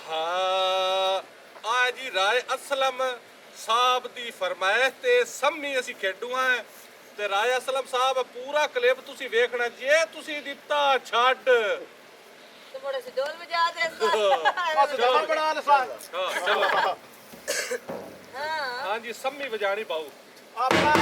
ਹਾਂ ਆ ਜੀ ਰਾਏ ਅਸਲਮ ਸਾਹਿਬ ਦੀ ਫਰਮਾਇਸ਼ ਤੇ ਸੰਮੀ ਅਸੀਂ ਖੇਡੂਆਂ ਤੇ ਰਾਏ ਅਸਲਮ ਸਾਹਿਬ ਪੂਰਾ ਕਲਿੱਪ ਤੁਸੀਂ ਵੇਖਣਾ ਜੇ ਤੁਸੀਂ ਦਿੱਤਾ ਛੱਡ ਤੇ ਬੜੇ ਸੀ ਢੋਲ ਵਜਾ ਦੇ ਬਸ ਡਬਲ ਬਣਾ ਦੇ ਸਾਂ ਹਾਂ ਚਲੋ ਹਾਂ ਹਾਂਜੀ ਸੰਮੀ ਵਜਾਣੀ ਪਾਉ ਆਪਣਾ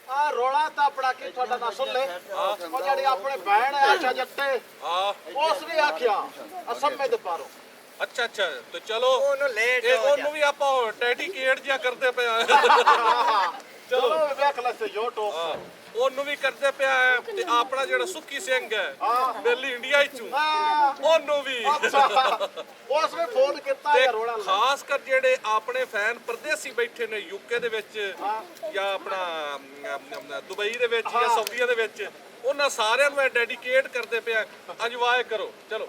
ਆ ਰੋਲਾ ਤਾਂ ਆਪਣਾ ਕੀ ਤੁਹਾਡਾ ਨਾ ਸੁਣ ਲੈ ਉਹ ਜਿਹੜੀ ਆਪਣੇ ਭੈਣ ਆਸ਼ਾ ਜੱਟੇ ਹਾਂ ਉਸ ਨੇ ਆਖਿਆ ਅਸਮੇ ਦੇ ਪਾਰੋ ਅੱਛਾ ਅੱਛਾ ਤੇ ਚਲੋ ਉਹਨੂੰ ਲੇਟ ਇਹ ਉਹਨੂੰ ਵੀ ਆਪਾਂ ਡੈਡੀਕੇਟ ਜਿਹਾ ਕਰਦੇ ਪਿਆ ਚਲੋ ਵੇਖ ਲੈ ਸੇ YouTube ਹਾਂ ਉਹਨੂੰ ਵੀ ਕਰਦੇ ਪਿਆ ਤੇ ਆਪਣਾ ਜਿਹੜਾ ਸੁੱਕੀ ਸਿੰਘ ਹੈ ਦਿੱਲੀ ਇੰਡੀਆ ਚੋਂ ਉਹਨੂੰ ਵੀ ਉਸ ਨੇ ਫੋਨ ਕੀਤਾ ਤੇ ਯਾਰ ਰੋਲਾ ਖਾਸ ਕਰ ਜਿਹੜੇ ਆਪਣੇ ਫੈਨ ਪਰਦੇਸੀ ਬੈਠੇ ਨੇ ਯੂਕੇ ਦੇ ਵਿੱਚ ਜਾਂ ਆਪਣਾ ਦੁਬਈ ਦੇ ਵਿੱਚ ਜਾਂ ਸਾਊਦੀਆ ਦੇ ਵਿੱਚ ਉਹਨਾਂ ਸਾਰਿਆਂ ਨੂੰ ਡੈਡੀਕੇਟ ਕਰਦੇ ਪਿਆ ਅੰਜਵਾਏ ਕਰੋ ਚਲੋ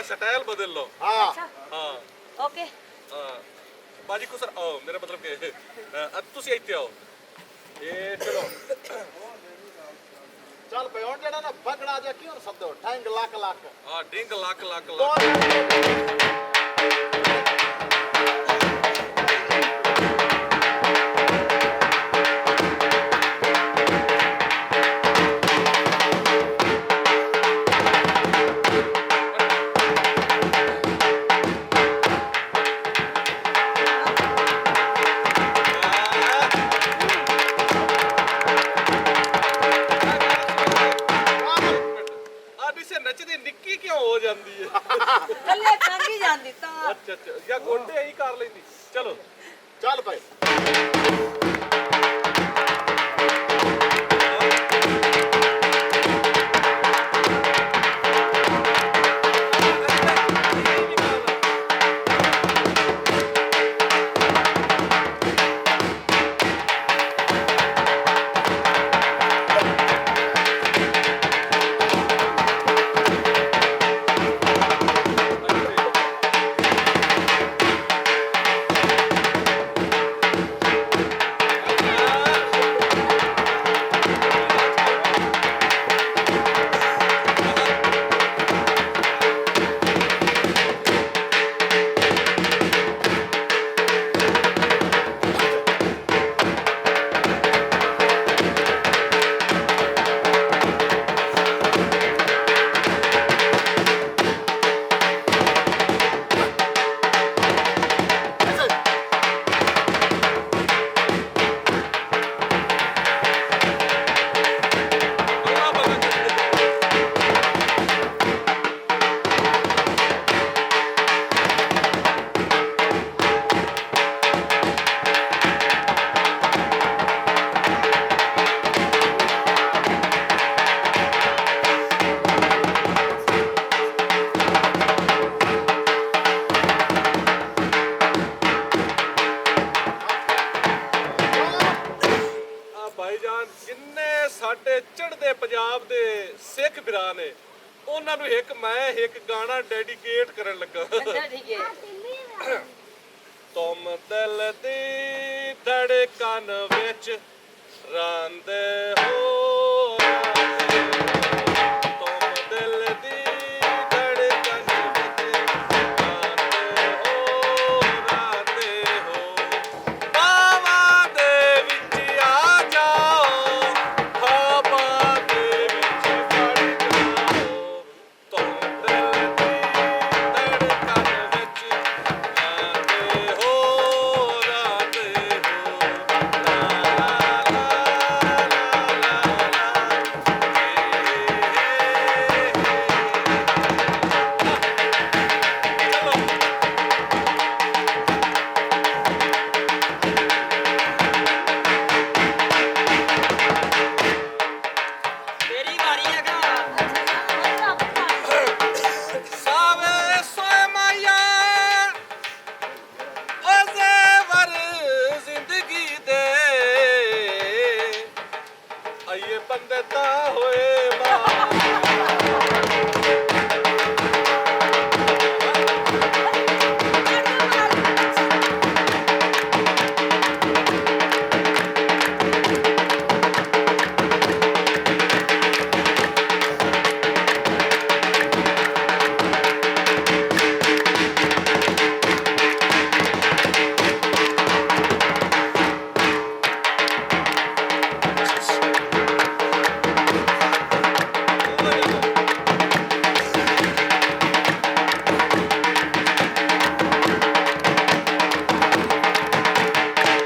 स्टाइल बदल लो। हाँ हाँ ओके हाँ बाजी को सर आओ मेरा मतलब के अब तुसी इत्ते आओ ये चलो चल पे ਹੁਣ ਜਿਹੜਾ ਨਾ ਬਗੜਾ ਜਿਹਾ ਕਿਉਂ ਸੱਦੋ ਠੈਂਗ ਲੱਖ ਲੱਖ ਆ ਡਿੰਗ ਲੱਖ ਲੱਖ ਦੋ ਲੱਖ ਆਡੀ ਸੇ ਨੱਚਦੀ ਨਿੱਕੀ ਕਿਉਂ ਹੋ ਜਾਂਦੀ ਹੈ ਥੱਲੇ ਟੰਗੀ ਜਾਂਦੀ ਤਾਂ ਅੱਛਾ ਅੱਛਾ ਜਾਂ ਗੋਡੇ ਐਂ ਕਰ ਲੈਂਦੀ ਚਲੋ ਚੱਲ ਭਾਈ ਭਾਈਜਾਨ ਜਿੰਨੇ ਸਾਡੇ ਚੜ੍ਹਦੇ ਪੰਜਾਬ ਦੇ ਸਿੱਖ ਵੀਰਾਂ ਨੇ ਉਹਨਾਂ ਨੂੰ ਇੱਕ ਗਾਣਾ ਡੈਡੀਕੇਟ ਕਰਨ ਲੱਗਾ ਅੱਛਾ ਠੀਕ ਹੈ ਤੁਮ ਦਿਲ ਦੀ ਧੜਕਨ ਵਿੱਚ ਰਹਿੰਦੇ ਹੋ ਤੁਮ ਦਿਲ ਦੀ ਧੜਕਨ ਵਿੱਚ ਰਹਿੰਦੇ ਹੋ ਬਾਵਾਂ ਦੇ ਵਿੱਚ ਆ ਜਾਓ ਖਾਬਾਂ ਦੇ ਵਿੱਚ ਵੜ ਜਾਓ ਤੁਮ ਦਿਲ ਦੀ ਧੜਕਨ ਵਿੱਚ ਰਹਿੰਦੇ ਹੋ ਤੇਰੀ ਵਾਰੀ ਹੈਗਾ ਸਾਵੇ ਸੋਏ ਮਾਇਆ ਓ ਜ਼ੇਵਰ ਜ਼ਿੰਦਗੀ ਦੇ ਆਈਏ ਬੰਦੇ ਤਾਂ ਹੋਏ ਮਾਂ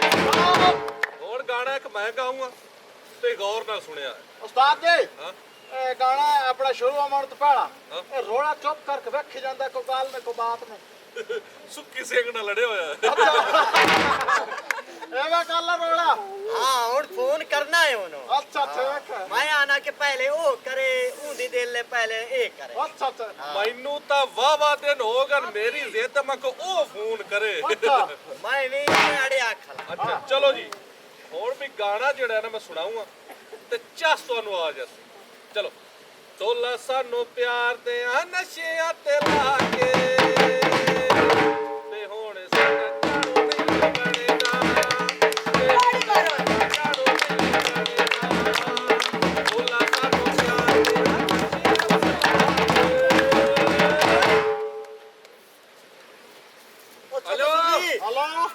ਹੁਣ ਗਾਣਾ ਇੱਕ ਮੈਂ ਗਾਉਂਗਾ ਤੇ ਗੌਰ ਨਾਲ ਸੁਣਿਆ ਉਸਤਾਦ ਜੀ ਹਾਂ ਇਹ ਗਾਣਾ ਆਪਣਾ ਸ਼ੁਰੂ ਆਉਣ ਤੋਂ ਪਹਿਲਾਂ ਹਾਂ। ਇਹ ਰੋਲਾ ਚੁੱਪ ਕਰਕੇ ਵੇਖੀ ਜਾਂਦਾ ਕੋਈ ਗੱਲ ਨੇ ਕੋਈ ਬਾਤ ਨੇ ਸੁੱਕੀ ਸਿੰਘ ਨਾਲ ਲੜਿਆ ਹੋਇਆ ਐਵੇਂ ਕਰ ਲਾ ਰੋਲਾ ਹਾਂ ਹੁਣ ਫੋਨ ਕਰਨਾ ਹੈ ਉਹਨੂੰ ਅੱਛਾ ਠੀਕ ਹੈ ਮੈਂ ਆਣਾ ਕਿ ਪਹਿਲੇ ਉਹ ਕਰੇ ਉਹਦੀ ਦਿਲ ਨੇ ਪਹਿਲੇ ਇਹ ਕਰੇ ਅੱਛਾ ਅੱਛਾ ਮੈਨੂੰ ਤਾਂ ਵਾਵਾ ਦਿਨ ਹੋ ਗਏ ਮੇਰੀ ਜ਼ਿੱਦ ਮੈਂ ਕੋ ਉਹ ਫੋਨ ਕਰੇ ਅੱਛਾ ਮੈਂ ਵੀ ਅੜਿਆ ਖਲਾ ਅੱਛਾ ਚਲੋ ਜੀ ਹੁਣ ਵੀ ਗਾਣਾ ਜਿਹੜਾ ਨਾ ਮੈਂ ਸੁਣਾਉਂਗਾ ਤੇ ਚੱਸ ਤੁਹਾਨੂੰ ਆ ਜਾਸੀ ਚਲੋ ਤੋਲਾ ਸਾਨੂੰ ਪਿਆਰ ਦੇ ਆ ਨਸ਼ਿਆਂ ਤੇ ਲਾ ਕੇ ਤੇ ਹੁਣ ਸਾਡਾ ਚਾੜੋ ਨਹੀਂ ਬਣੇਗਾ ਪਾਣੀ ਮਾਰੋ ਚਾੜੋ ਨਹੀਂ ਬਣੇਗਾ ਤੋਲਾ ਸਾਨੂੰ ਪਿਆਰ ਦੇ ਆ ਨਸ਼ਿਆਂ ਤੇ ਲਾ ਕੇ ਉਹ ਹਲੋ ਹਲੋ